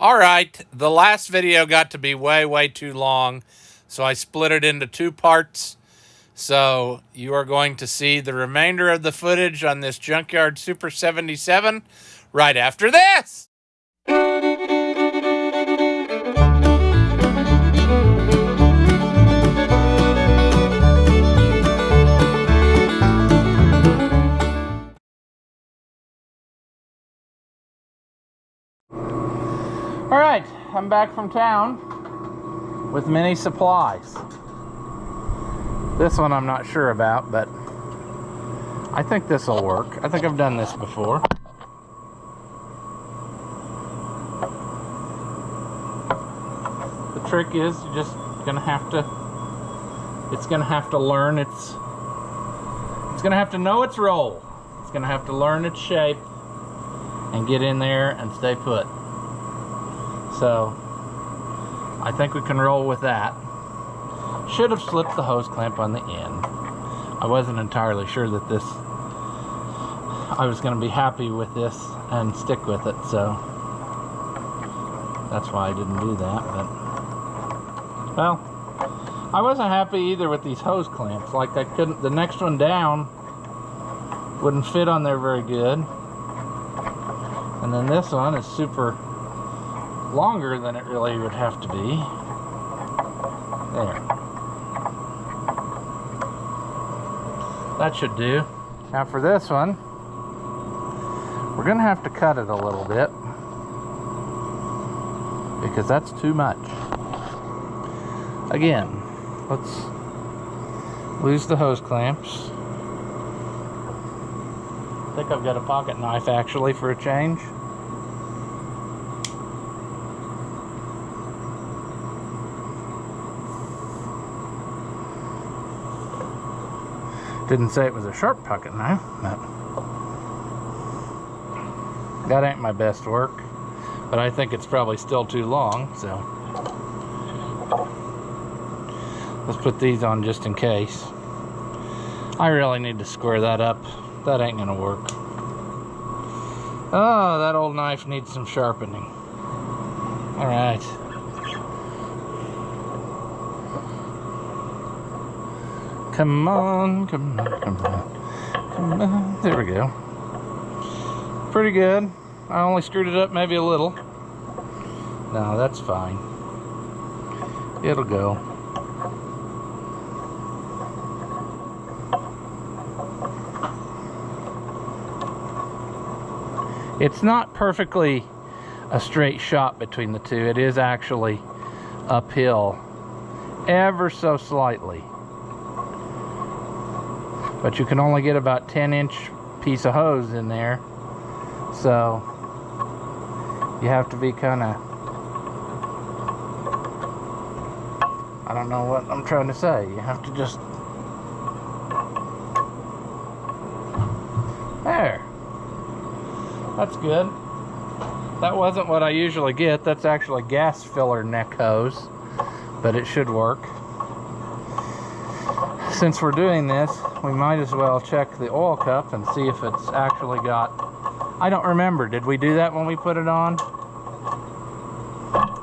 All right, the last video got to be way too long, so I split it into 2 parts. So you are going to see the remainder of the footage on this Junkyard Super 77 right after this. All right, I'm back from town with many supplies. This one I'm not sure about, but I think this will work. I think I've done this before. The trick is you're just gonna have to, it's gonna have to learn it's gonna have to know its role. It's gonna have to learn its shape and get in there and stay put. So I think we can roll with that. Should have slipped the hose clamp on the end. I wasn't entirely sure that this, I was going to be happy with this and stick with it, so that's why I didn't do that. But, well, I wasn't happy either with these hose clamps. Like I couldn't, the next one down wouldn't fit on there very good. And then this one is super longer than it really would have to be. There. That should do. Now for this one, we're gonna have to cut it a little bit because that's too much. Again, let's lose the hose clamps. I think I've got a pocket knife actually for a change. Didn't say it was a sharp pocket knife, but that ain't my best work. But I think it's probably still too long, so let's put these on just in case. I really need to square that up. That ain't gonna work. Oh, that old knife needs some sharpening. All right. Come on, come on, come on, come on. There we go. Pretty good. I only screwed it up maybe a little. No, that's fine. It'll go. It's not perfectly a straight shot between the two. It is actually uphill ever so slightly. But you can only get about 10-inch piece of hose in there, so you have to be kind of, I don't know what I'm trying to say. You have to just, there, that's good. That wasn't what I usually get. That's actually gas filler neck hose, but it should work. Since we're doing this, we might as well check the oil cup and see if it's actually got, I don't remember, did we do that when we put it on?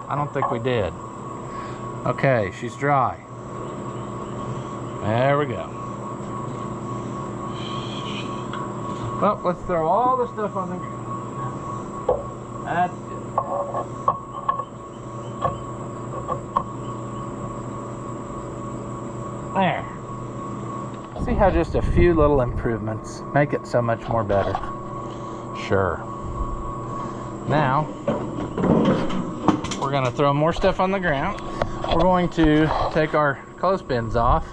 I don't think we did. Okay, she's dry. There we go. Well, let's throw all the stuff on the ground. That's good. There. See how just a few little improvements make it so much more better. Sure. Now, we're going to throw more stuff on the ground. We're going to take our clothespins off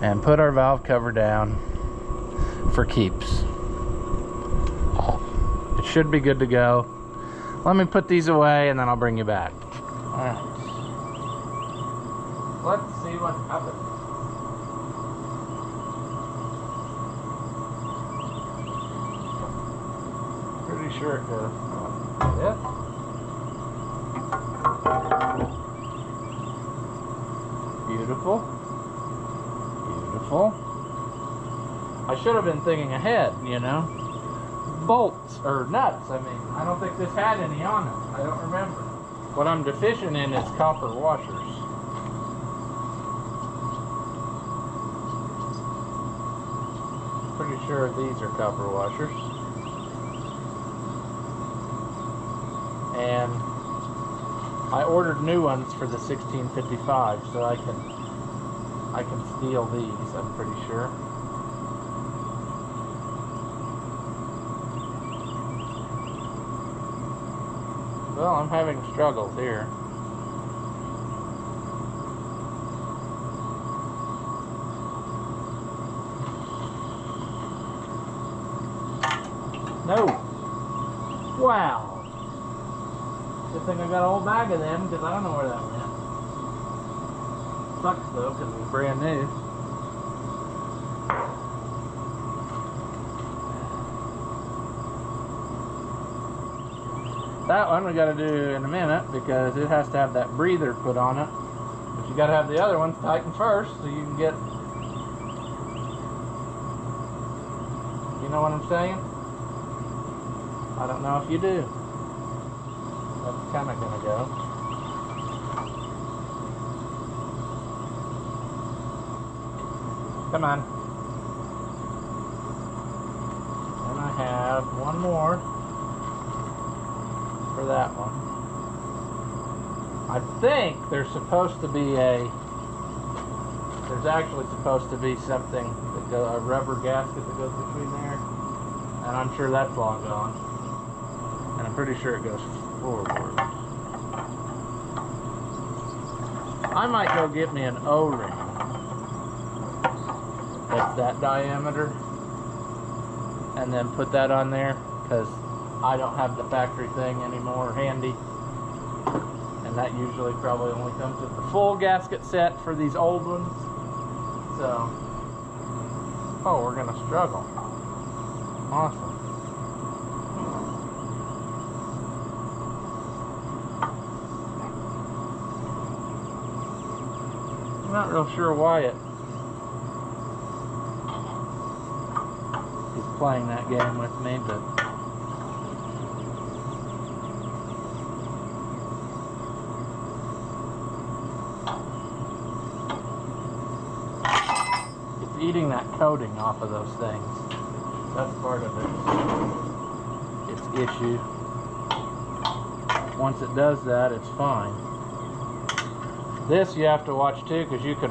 and put our valve cover down for keeps. It should be good to go. Let me put these away and then I'll bring you back. All right. Let's see what happens. Sure it does. Yep. Beautiful. Beautiful. I should have been thinking ahead, you know. Bolts, or nuts, I mean. I don't think this had any on it. I don't remember. What I'm deficient in is copper washers. Pretty sure these are copper washers. And I ordered new ones for the 1655, so I can steal these, I'm pretty sure. Well, I'm having struggles here. No! Wow! Good thing I got a whole bag of them, because I don't know where that went. Sucks though, because it was brand new. That one we got to do in a minute, because it has to have that breather put on it. But you got to have the other ones tightened first, so you can get... You know what I'm saying? I don't know if you do. That's kind of gonna go. Come on. And I have one more for that one. I think there's supposed to be there's actually supposed to be something, a rubber gasket that goes between there. And I'm sure that's long gone. And I'm pretty sure it goes forward. I might go get me an O-ring that's that diameter and then put that on there, because I don't have the factory thing anymore handy, and that usually probably only comes with the full gasket set for these old ones. So, oh, we're gonna struggle. Awesome. I'm not real sure why it is playing that game with me, but it's eating that coating off of those things. That's part of its issue. Once it does that, it's fine. This you have to watch too, because you can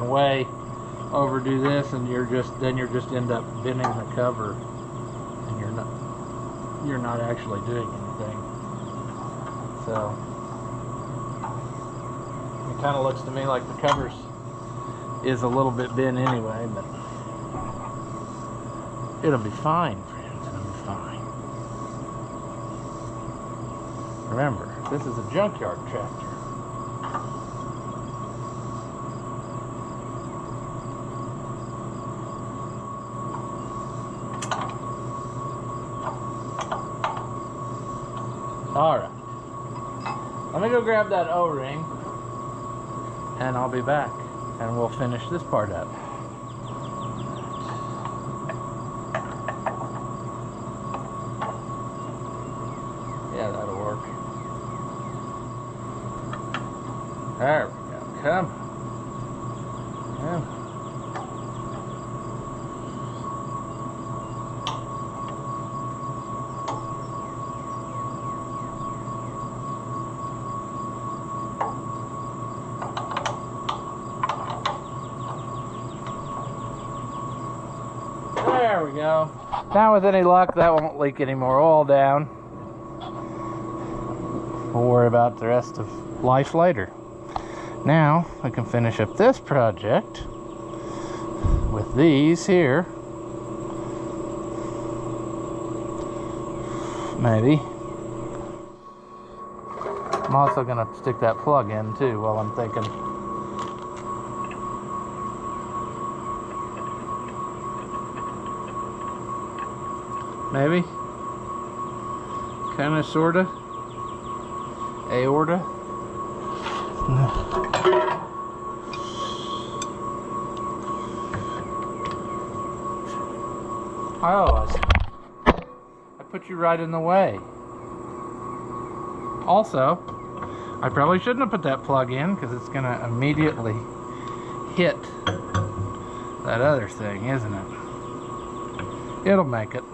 overdo this, and you're just end up bending the cover, and you're not actually doing anything. So it kind of looks to me like the cover is a little bit bent anyway, but it'll be fine, friends. It'll be fine. Remember, this is a junkyard tractor. Alright, let me go grab that O-ring, and I'll be back, and we'll finish this part up. Yeah, that'll work. There we go, come on. There we go. Now with any luck, that won't leak any more oil down. We'll worry about the rest of life later. Now I can finish up this project with these here. Maybe. I'm also gonna stick that plug in too while I'm thinking. Maybe. Kinda, sorta. Aorta. Oh, I put you right in the way. Also, I probably shouldn't have put that plug in because it's going to immediately hit that other thing, isn't it? It'll make it.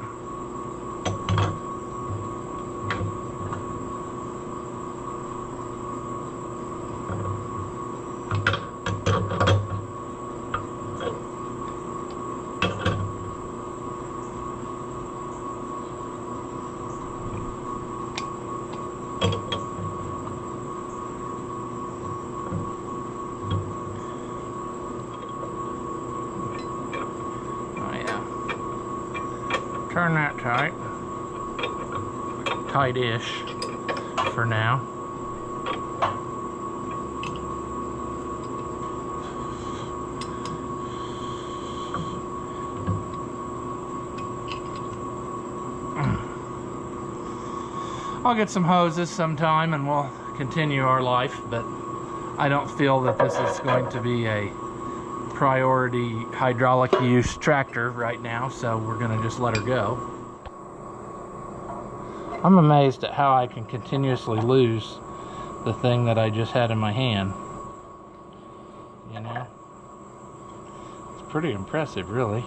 Turn that tight. Tight-ish for now. I'll get some hoses sometime and we'll continue our life, but I don't feel that this is going to be a priority hydraulic use tractor right now, so we're gonna just let her go. I'm amazed at how I can continuously lose the thing that I just had in my hand. You know, it's pretty impressive, really.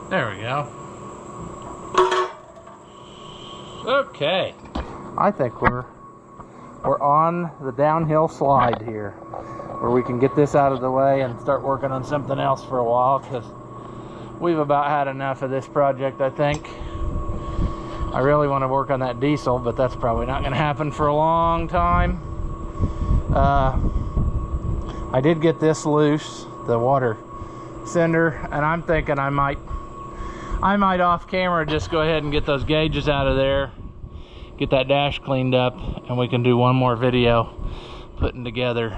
There we go. Okay. I think we're on the downhill slide here, where we can get this out of the way and start working on something else for a while, because we've about had enough of this project, I think. I really want to work on that diesel, but that's probably not going to happen for a long time. I did get this loose, the water sender, and I'm thinking I might off camera just go ahead and get those gauges out of there, get that dash cleaned up, and we can do one more video putting together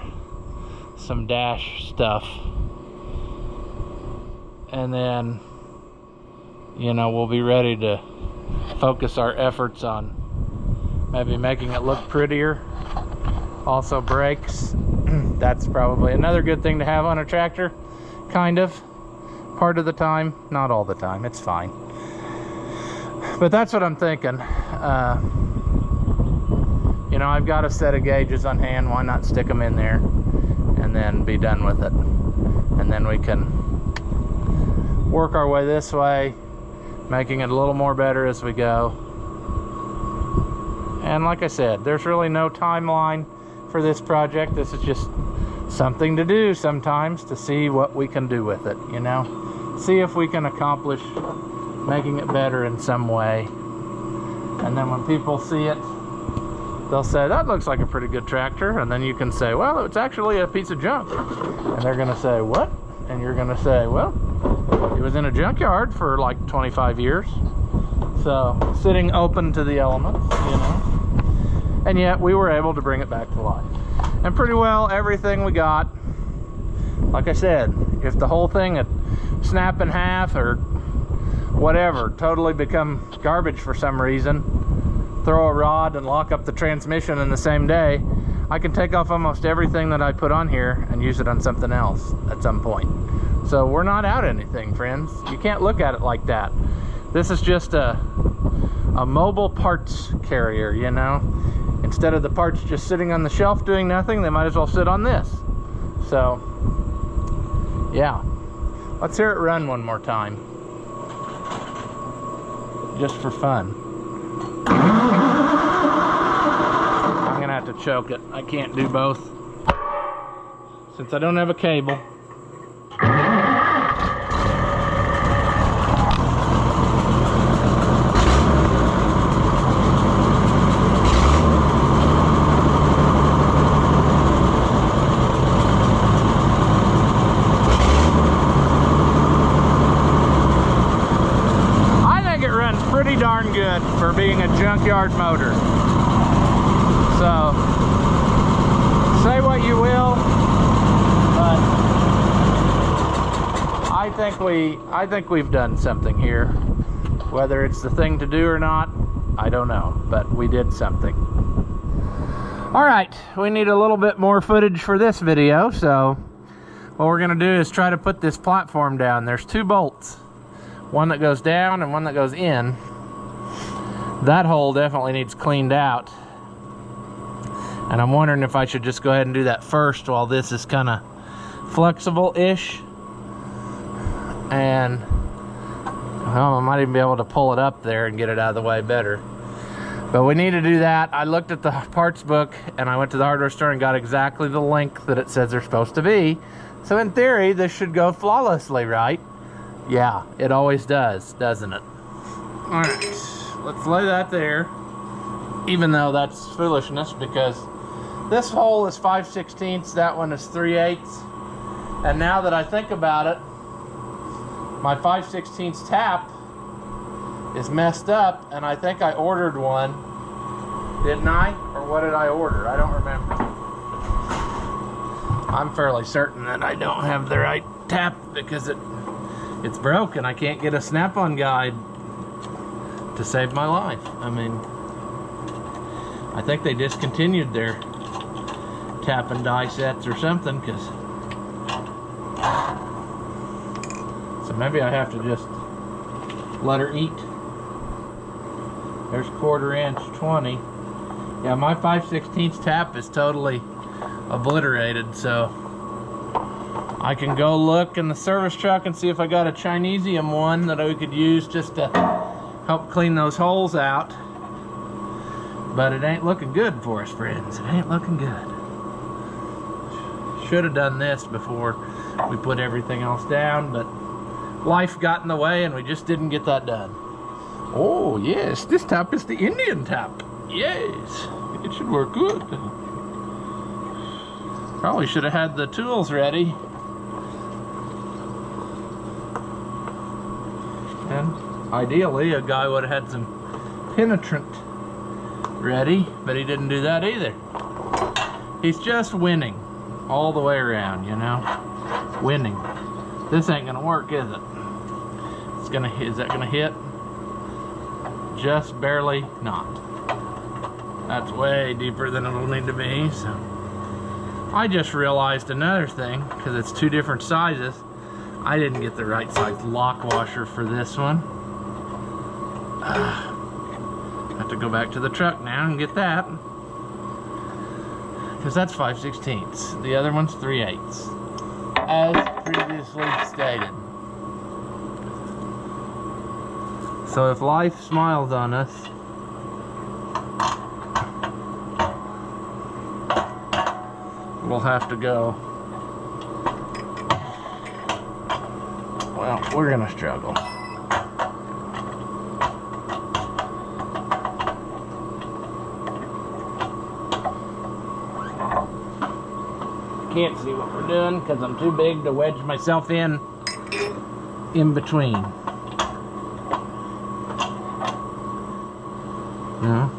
some dash stuff. And then, you know, we'll be ready to focus our efforts on maybe making it look prettier. Also brakes. That's probably another good thing to have on a tractor, kind of. Part of the time, not all the time, it's fine. But that's what I'm thinking. You know, I've got a set of gauges on hand, why not stick them in there and then be done with it? And then we can work our way this way, making it a little more better as we go. And like I said, there's really no timeline for this project. This is just something to do sometimes to see what we can do with it, you know? See if we can accomplish making it better in some way. And then when people see it, they'll say, that looks like a pretty good tractor. And then you can say, well, it's actually a piece of junk. And they're gonna say, what? And you're gonna say, well, it was in a junkyard for like 25 years. So, sitting open to the elements, you know. And yet, we were able to bring it back to life. And pretty well everything we got, like I said, if the whole thing had snapped in half or whatever, totally become garbage for some reason, throw a rod and lock up the transmission in the same day, I can take off almost everything that I put on here and use it on something else at some point. So we're not out anything, friends. You can't look at it like that. This is just a mobile parts carrier, you know. Instead of the parts just sitting on the shelf doing nothing, they might as well sit on this. So, yeah. Let's hear it run one more time. Just for fun. choke it. I can't do both since I don't have a cable. Pretty darn good for being a junkyard motor. So say what you will, but I think we've done something here. Whether it's the thing to do or not, I don't know, but we did something. All right, we need a little bit more footage for this video, so what we're gonna do is try to put this platform down. There's 2 bolts, one that goes down and one that goes in. That hole definitely needs cleaned out, and I'm wondering if I should just go ahead and do that first while this is kind of flexible-ish, and well, I might even be able to pull it up there and get it out of the way better. But we need to do that. I looked at the parts book and I went to the hardware store and got exactly the length that it says they're supposed to be. So in theory, this should go flawlessly, right? Yeah, it always does, doesn't it? All right. Let's lay that there, even though that's foolishness because this hole is 5/16, that one is 3/8. And now that I think about it, my 5/16 tap is messed up, and I think I ordered one, didn't I? Or what did I order? I don't remember. I'm fairly certain that I don't have the right tap because it's broken. I can't get a snap-on guide to save my life. I mean, I think they discontinued their tap and die sets or something, because so maybe I have to just let her eat. There's 1/4 inch 20. Yeah, my 5/16 tap is totally obliterated, so I can go look in the service truck and see if I got a Chinesium one that I could use just to help clean those holes out. But it ain't looking good for us, friends. It ain't looking good. Should have done this before we put everything else down, but life got in the way and we just didn't get that done. Oh yes, this tap is the Indian tap. Yes, it should work good. Probably should have had the tools ready. And ideally, a guy would have had some penetrant ready, but he didn't do that either. He's just winning all the way around, you know? Winning. This ain't gonna work, is it? Is that gonna hit? Just barely not. That's way deeper than it'll need to be, so. I just realized another thing, because it's 2 different sizes. I didn't get the right size lock washer for this one. Have to go back to the truck now and get that, because that's 5/16. The other one's 3/8, as previously stated. So if life smiles on us, we'll have to go. Well, we're gonna struggle. Can't see what we're doing because I'm too big to wedge myself in between. No.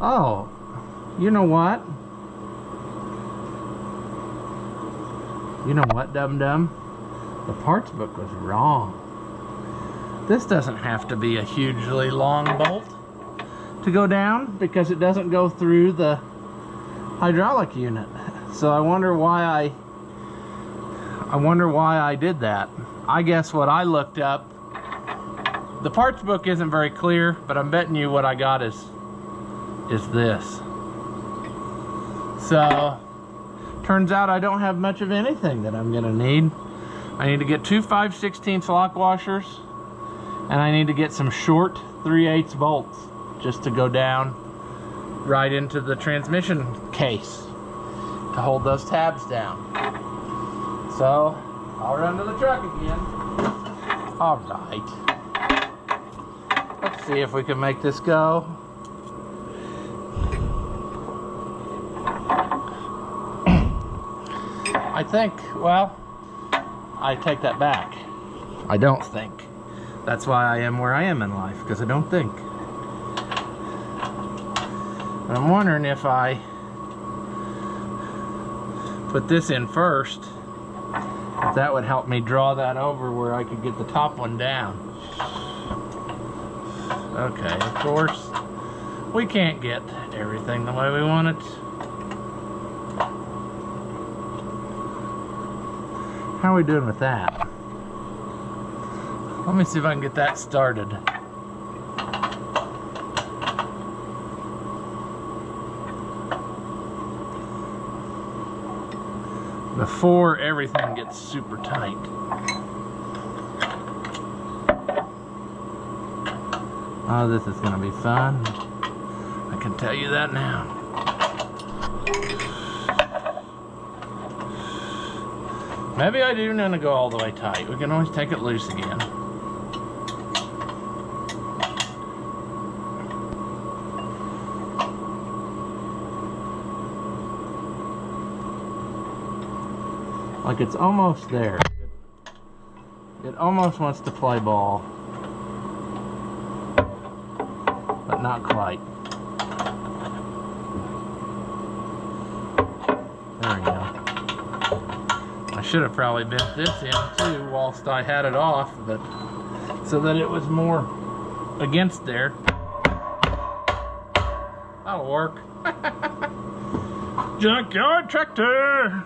Oh, you know what? You know what, dum-dum? The parts book was wrong. This doesn't have to be a hugely long bolt to go down because it doesn't go through the hydraulic unit. So I wonder why I did that. I guess what I looked up, the parts book isn't very clear, but I'm betting you what I got is this. So turns out I don't have much of anything that I'm gonna need. I need to get 2 5/16 lock washers, and I need to get some short 3/8 bolts. just to go down right into the transmission case to hold those tabs down. So I'll run to the truck again. All right. Let's see if we can make this go. I think, well, I take that back. I don't think. That's why I am where I am in life, because I don't think. And I'm wondering if I put this in first, if that would help me draw that over where I could get the top one down. Okay, of course, we can't get everything the way we want it. How are we doing with that? Let me see if I can get that started. Before everything gets super tight. Oh, this is gonna be fun. I can tell you that now. Maybe I do want to go all the way tight. We can always take it loose again. Like it's almost there. It almost wants to play ball, but not quite. There we go. I should have probably bent this in too whilst I had it off, but so that it was more against there. That'll work. Junkyard tractor!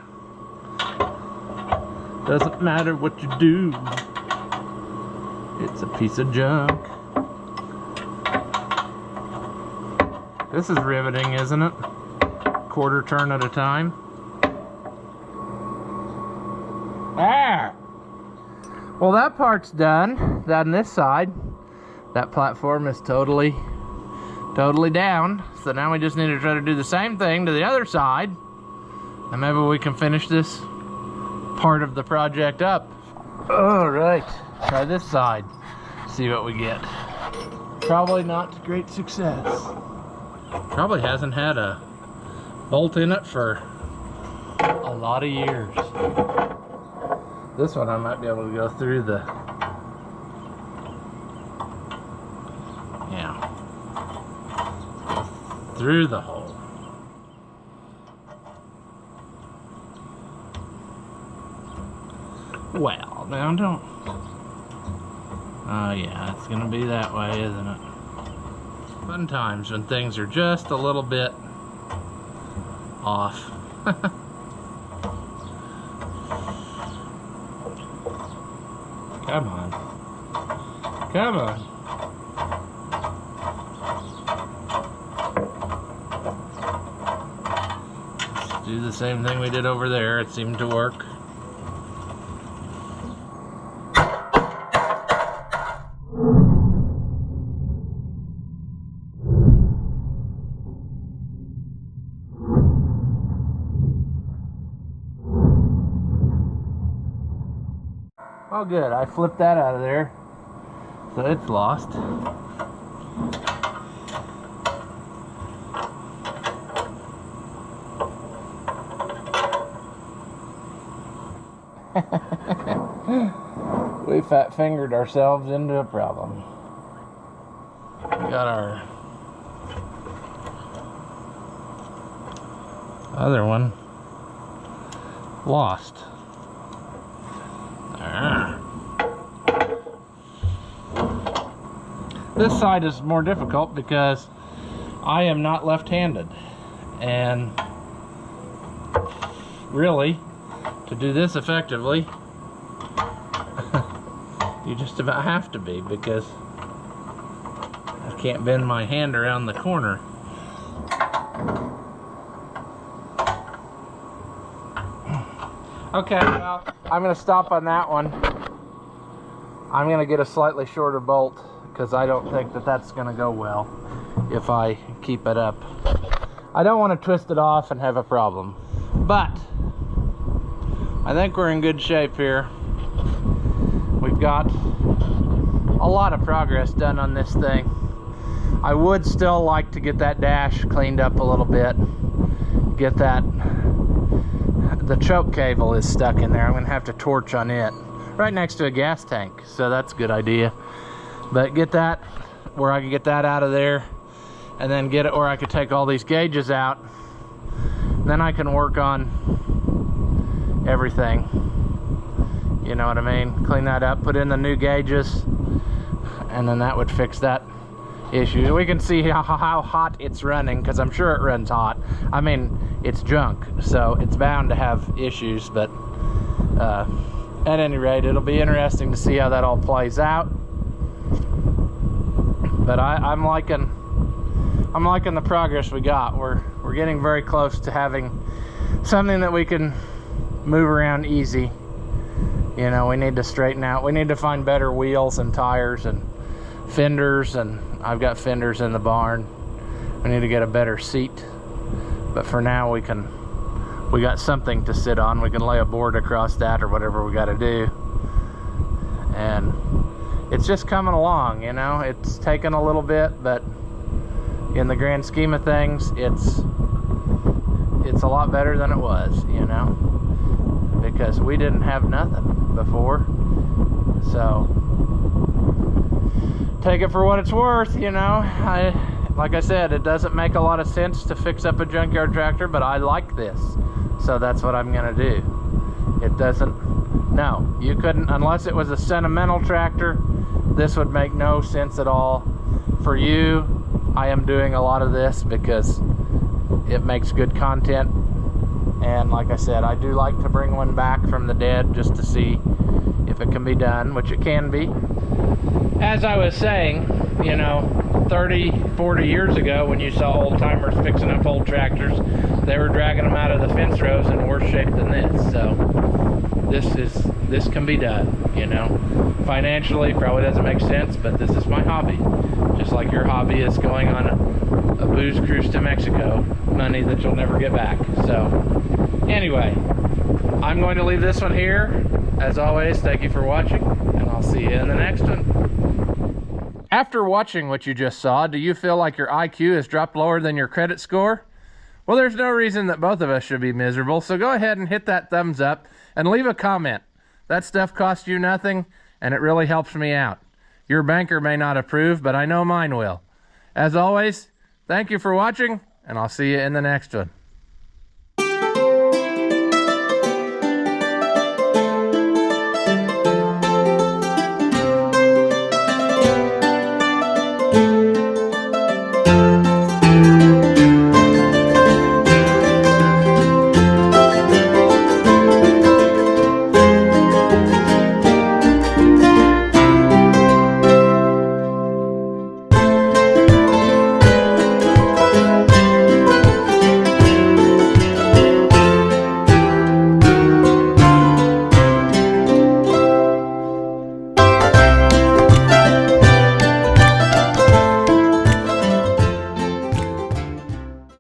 Doesn't matter what you do, it's a piece of junk. This is riveting, isn't it? Quarter turn at a time. Ah! Well, that part's done. On this side, that platform is totally down. So now we just need to try to do the same thing to the other side, and maybe we can finish this part of the project up. All right, try this side, see what we get. Probably not great success. Probably hasn't had a bolt in it for a lot of years. This one I might be able to go through the, yeah, go through the hole. Well, now don't. Oh yeah, it's gonna be that way, isn't it? Fun times when things are just a little bit off. Come on. Come on. Let's do the same thing we did over there. It seemed to work. Oh good, I flipped that out of there, so it's lost. We fat-fingered ourselves into a problem. We got our other one lost. This side is more difficult because I am not left-handed, and really, to do this effectively, you just about have to be, because I can't bend my hand around the corner. Okay, well, I'm going to stop on that one. I'm going to get a slightly shorter bolt, because I don't think that that's going to go well if I keep it up. I don't want to twist it off and have a problem, but I think we're in good shape here. We've got a lot of progress done on this thing. I would still like to get that dash cleaned up a little bit. Get that, the choke cable is stuck in there. I'm gonna have to torch on it. Right next to a gas tank, so that's a good idea. But get that where I can get that out of there, and then get it where I could take all these gauges out. Then I can work on everything. You know what I mean? Clean that up, put in the new gauges, and then that would fix that issue. We can see how hot it's running, because I'm sure it runs hot. I mean, it's junk, so it's bound to have issues, but at any rate, it'll be interesting to see how that all plays out. But I'm liking the progress we got. We're getting very close to having something that we can move around easy. You know, we need to straighten out. We need to find better wheels and tires and fenders, and I've got fenders in the barn. We need to get a better seat. But for now, we got something to sit on. We can lay a board across that or whatever we got to do. And it's just coming along, you know. It's taken a little bit, but in the grand scheme of things, it's a lot better than it was, you know, because we didn't have nothing before. So take it for what it's worth, you know. Like I said, it doesn't make a lot of sense to fix up a junkyard tractor, but I like this, so that's what I'm gonna do. It doesn't, no, you couldn't, unless it was a sentimental tractor, this would make no sense at all. For you, I am doing a lot of this because it makes good content, and like I said, I do like to bring one back from the dead just to see if it can be done, which it can be. As I was saying, you know, 30, 40 years ago, when you saw old timers fixing up old tractors, they were dragging them out of the fence rows in worse shape than this. So this can be done, you know. Financially, probably doesn't make sense, but this is my hobby. Just like your hobby is going on a booze cruise to Mexico, money that you'll never get back. So anyway, I'm going to leave this one here. As always, thank you for watching, and I'll see you in the next one. After watching what you just saw, do you feel like your IQ has dropped lower than your credit score? Well, there's no reason that both of us should be miserable, so go ahead and hit that thumbs up and leave a comment. That stuff costs you nothing, and it really helps me out. Your banker may not approve, but I know mine will. As always, thank you for watching, and I'll see you in the next one.